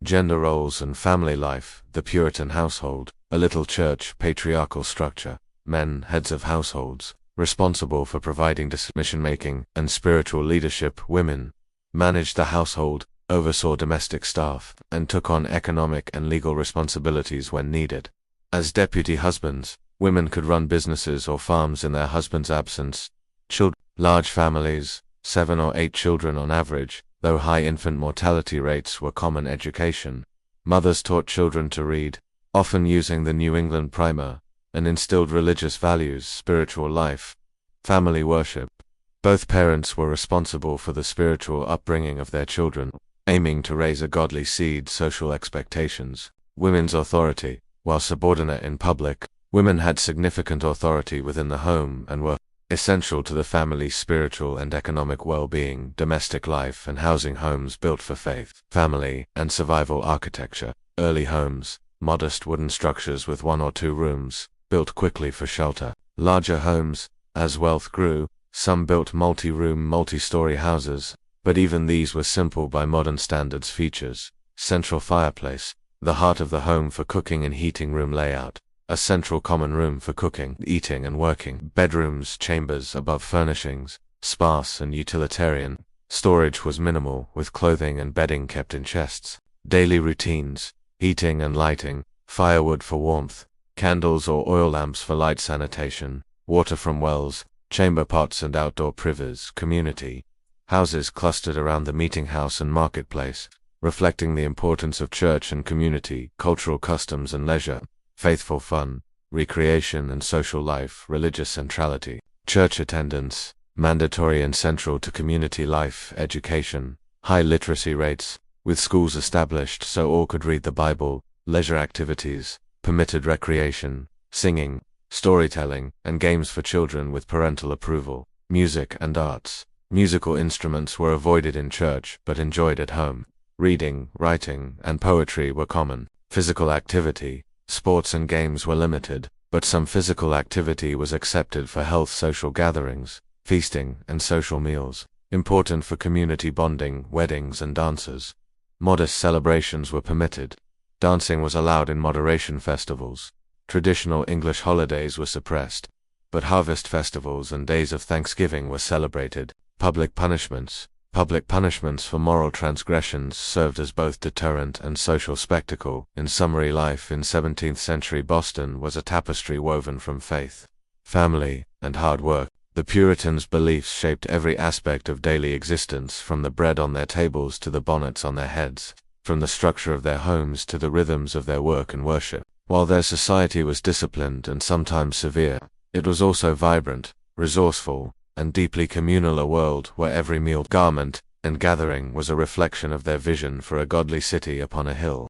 Gender roles and family life. The Puritan household, a little church, patriarchal structure. Men, heads of households, responsible for providing decision-making and spiritual leadership. Women managed the household, oversaw domestic staff, and took on economic and legal responsibilities when needed. As deputy husbands, women could run businesses or farms in their husband's absence. Children, large families, 7 or 8 children on average, though high infant mortality rates were common. Education. Mothers taught children to read, often using the New England Primer, and instilled religious values. Spiritual life. Family worship. Both parents were responsible for the spiritual upbringing of their children, aiming to raise a godly seed. Social expectations. Women's authority. While subordinate in public, women had significant authority within the home and were essential to the family's spiritual and economic well-being. Domestic life and housing. Homes built for faith, family, and survival. Architecture. Early homes, modest wooden structures with 1 or 2 rooms, built quickly for shelter. Larger homes. As wealth grew, some built multi-room, multi-story houses, but even these were simple by modern standards. Features. Central fireplace, the heart of the home for cooking and heating. Room layout. A central common room for cooking, eating, and working. Bedrooms, chambers above furnishings, sparse and utilitarian. Storage was minimal, with clothing and bedding kept in chests. Daily routines. Heating and lighting, firewood for warmth, candles or oil lamps for light. Sanitation, water from wells, chamber pots and outdoor privies. Community. Houses clustered around the meeting house and marketplace, reflecting the importance of church and community. Cultural customs and leisure. Faithful fun, recreation and social life. Religious centrality. Church attendance, mandatory and central to community life. Education. High literacy rates, with schools established so all could read the Bible. Leisure activities, permitted recreation, singing, storytelling, and games for children with parental approval. Music and arts. Musical instruments were avoided in church but enjoyed at home. Reading, writing, and poetry were common. Physical activity. Sports and games were limited, but some physical activity was accepted for health. Social gatherings, feasting, and social meals, important for community bonding. Weddings and dances. Modest celebrations were permitted. Dancing was allowed in moderation. Festivals. Traditional English holidays were suppressed, but harvest festivals and days of Thanksgiving were celebrated. Public punishments. Public punishments for moral transgressions served as both deterrent and social spectacle. In summary, life in 17th century Boston was a tapestry woven from faith, family, and hard work. The Puritans' beliefs shaped every aspect of daily existence, from the bread on their tables to the bonnets on their heads, from the structure of their homes to the rhythms of their work and worship. While their society was disciplined and sometimes severe, it was also vibrant, resourceful, and deeply communal. A world where every meal, garment, and gathering was a reflection of their vision for a godly city upon a hill.